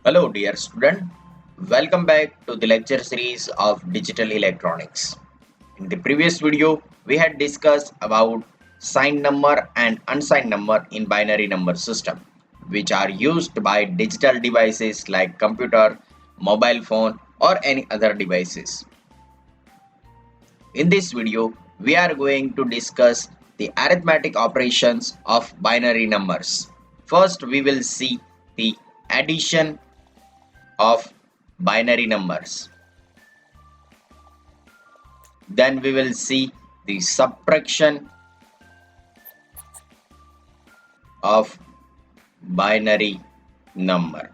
Hello, dear student. Welcome back to the lecture series of digital electronics. In the previous video, we had discussed about signed number and unsigned number in binary number system, which are used by digital devices like computer, mobile phone, or any other devices. In this video, we are going to discuss the arithmetic operations of binary numbers. First, we will see the addition of binary numbers. Then we will see the subtraction of binary number.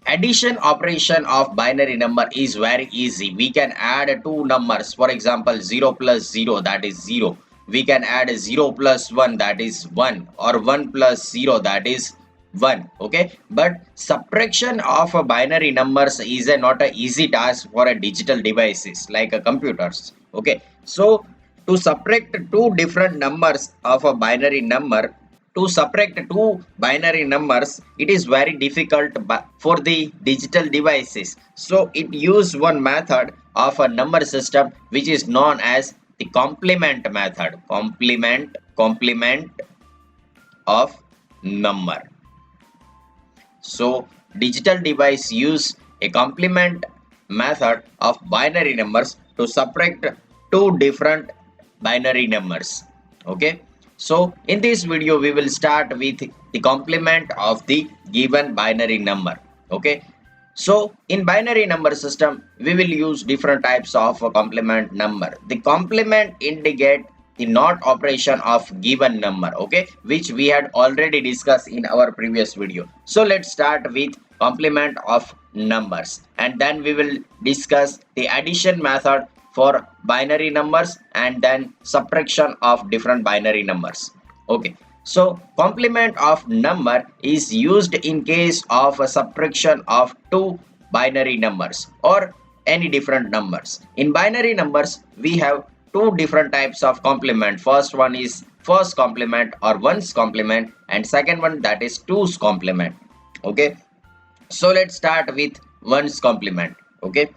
Addition operation of binary number is very easy. We can add two numbers, for example 0 plus 0, that is 0. We can add 0 plus 1, that is 1, or 1 plus 0, that is 1. Okay, but subtraction of a binary numbers is not an easy task for a digital devices like a computers. Okay, so to subtract two different numbers of a binary number, to subtract two binary numbers, it is very difficult for the digital devices. So it use one method of a number system which is known as the complement method. Complement of number. So digital device use a complement method of binary numbers to subtract two different binary numbers. Okay, so in this video we will start with the complement of the given binary number. Okay, so in binary number system we will use different types of a complement number. The complement indicate the not operation of given number, okay, which we had already discussed in our previous video. So let's start with complement of numbers, and then we will discuss the addition method for binary numbers and then subtraction of different binary numbers. Okay, so complement of number is used in case of a subtraction of two binary numbers or any different numbers. In binary numbers we have two different types of complement. First one is first complement or ones complement, and second one that is twos complement. Okay, so let's start with ones complement. Okay,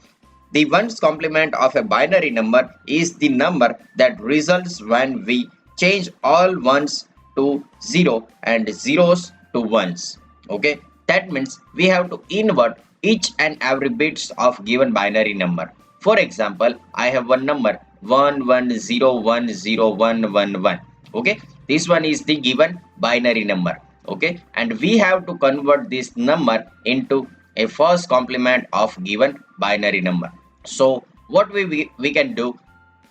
the ones complement of a binary number is the number that results when we change all ones to 0 and zeros to ones. Okay, that means we have to invert each and every bits of given binary number. For example, I have one number 11010111. Okay, this one is the given binary number. Okay, and we have to convert this number into a first complement of given binary number. So what we can do,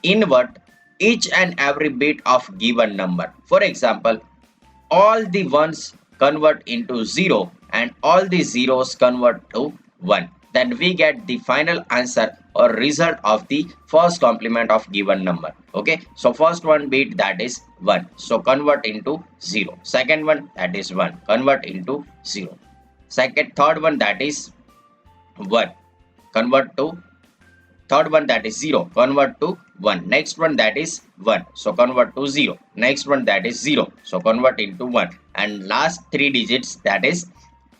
invert each and every bit of given number. For example, all the ones convert into 0 and all the zeros convert to 1. Then we get the final answer or result of the first complement of given number. Okay, so first one bit that is 1, so convert into 0. Second one that is 1, convert into 0. Third one that is 1, convert to third one that is 0, convert to 1. Next one that is 1, so convert to 0. Next one that is 0, so convert into 1. And last three digits that is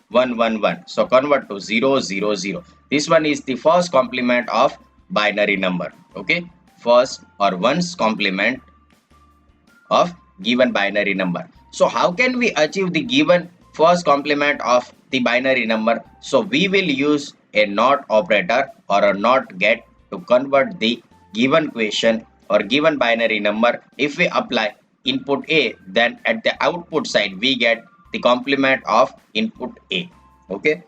111, so convert to 000. This one is the first complement of binary number. Okay, first or ones complement of given binary number. So how can we achieve the given first complement of the binary number? So we will use a not operator or a not get to convert the given question or given binary number. If we apply input A, then at the output side we get the complement of input A. Okay,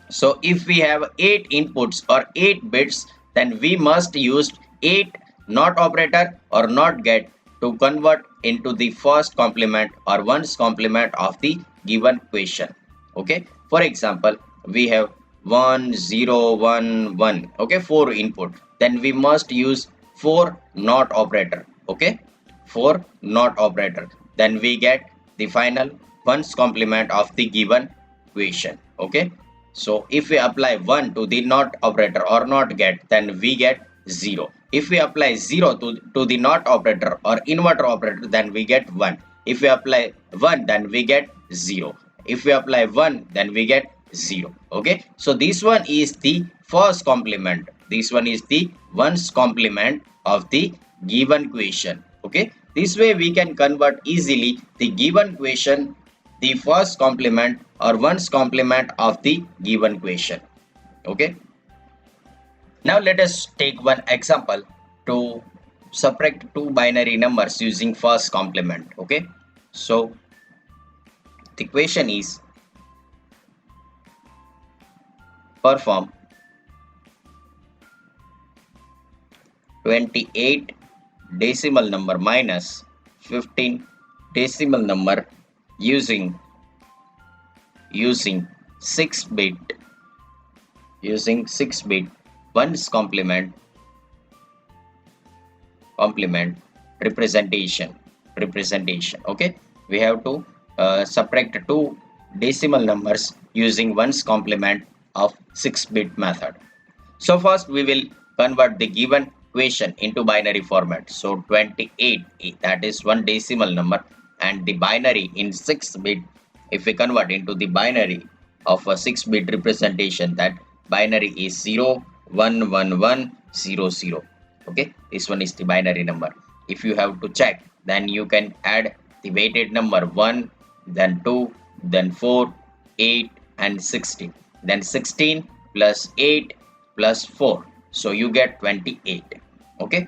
so if we have 8 inputs or 8 bits, then we must use 8 not operator or not get to convert into the first complement or ones complement of the given question. Okay, for example, we have 1 0 1 1. Okay, 4 input, then we must use 4 not operator. Okay, 4 not operator, then we get the final ones complement of the given question. Okay, so if we apply 1 to the not operator or not get, then we get 0. If we apply 0 to the not operator or inverter operator, then we get 1. If we apply 1, then we get 0. If we apply 1, then we get 0. Okay, so this one is the first complement. This one is the ones complement of the given question. Okay, this way we can convert easily the given question, the first complement or ones complement of the given question. Okay, now let us take one example to subtract two binary numbers using first complement. Okay, so the question is, perform 28 decimal number minus 15 decimal number using 6 bit ones complement representation. Okay, we have to subtract two decimal numbers using ones complement of 6-bit method. So first we will convert the given question into binary format. So 28, that is one decimal number, and the binary in 6-bit, if we convert into the binary of a 6-bit representation, that binary is 0 1 1 1 0 0. Okay, this one is the binary number. If you have to check, then you can add the weighted number 1, then 2, then 4, 8 and 16, then 16 plus 8 plus 4, so you get 28. Okay,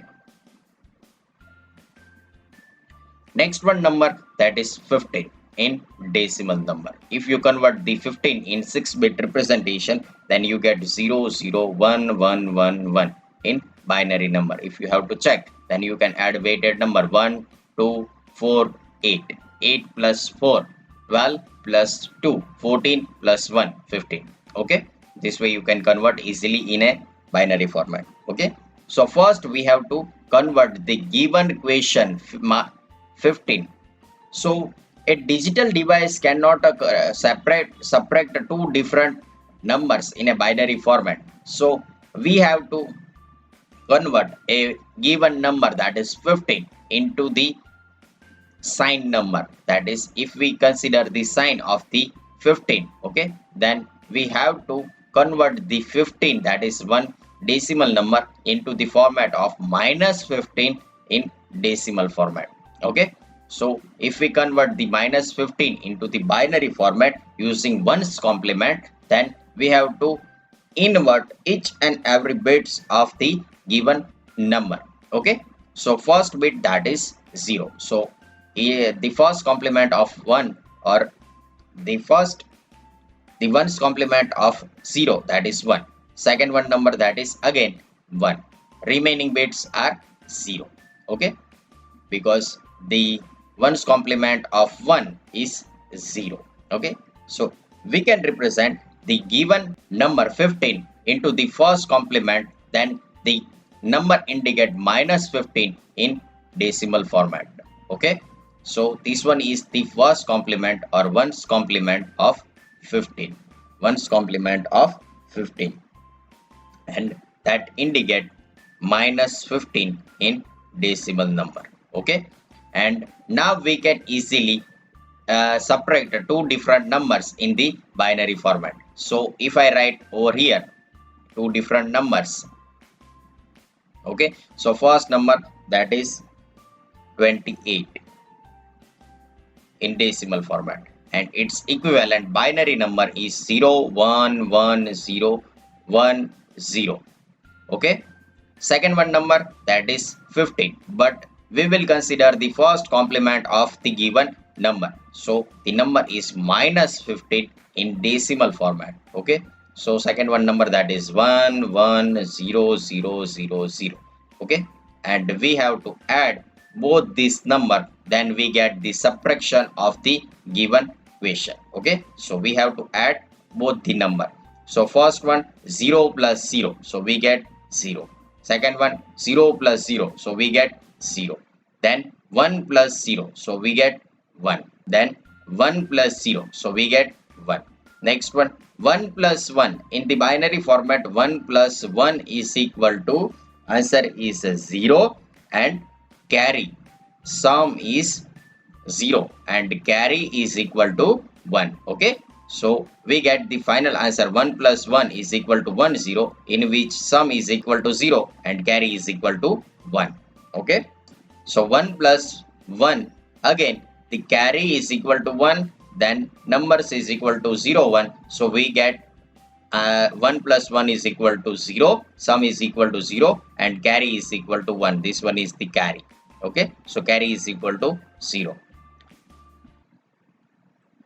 next one number, that is 15 in decimal number. If you convert the 15 in 6-bit representation, then you get 0 0 1 1 1 1 in binary number. If you have to check, then you can add weighted number 1 2 4 8, 8 plus 4 12 plus 2 14 plus 1 15. Okay, this way you can convert easily in a binary format. Okay, so first we have to convert the given question 15. So a digital device cannot subtract two different numbers in a binary format. So we have to convert a given number, that is 15, into the sign number. That is, if we consider the sign of the 15, okay, then we have to convert the 15, that is one decimal number, into the format of minus 15 in decimal format. Okay, so if we convert the minus 15 into the binary format using ones complement, then we have to invert each and every bits of the given number. Okay, so first bit, that is 0. So the first complement of 1, or the ones complement of 0, that is 1. Second one number, that is again 1. Remaining bits are 0. Okay, because the ones complement of 1 is 0. Okay, so we can represent the given number 15 into the first complement, then the number indicate minus 15 in decimal format. Okay, so this one is the first complement or ones complement of 15. Ones complement of 15, and that indicate minus 15 in decimal number. Okay, and now we can easily subtract two different numbers in the binary format. So if I write over here two different numbers, okay, so first number, that is 28 in decimal format, and its equivalent binary number is 0 1 1 0 1 0. Okay, second one number, that is 15, but we will consider the first complement of the given number. So the number is minus 15 in decimal format. Okay, so second one number, that is 1 1 0 0 0 0. Okay, and we have to add both this number, then we get the subtraction of the given question. Okay, so we have to add both the number. So first one, 0 plus 0, so we get 0. Second one, 0 plus 0, so we get 0. Then 1 plus 0, so we get 1. Then 1 plus 0, so we get 1. Next one, 1 plus 1. In the binary format, 1 plus 1 is equal to, answer is 0, and carry sum is 0, and carry is equal to 1. Okay, so we get the final answer 1 plus 1 is equal to 1 0, in which sum is equal to 0 and carry is equal to 1. Okay, so 1 plus 1, again the carry is equal to 1, then numbers is equal to 0 1, so we get 1 plus 1 is equal to 0, sum is equal to 0 and carry is equal to 1. This one is the carry. Okay, so carry is equal to 0.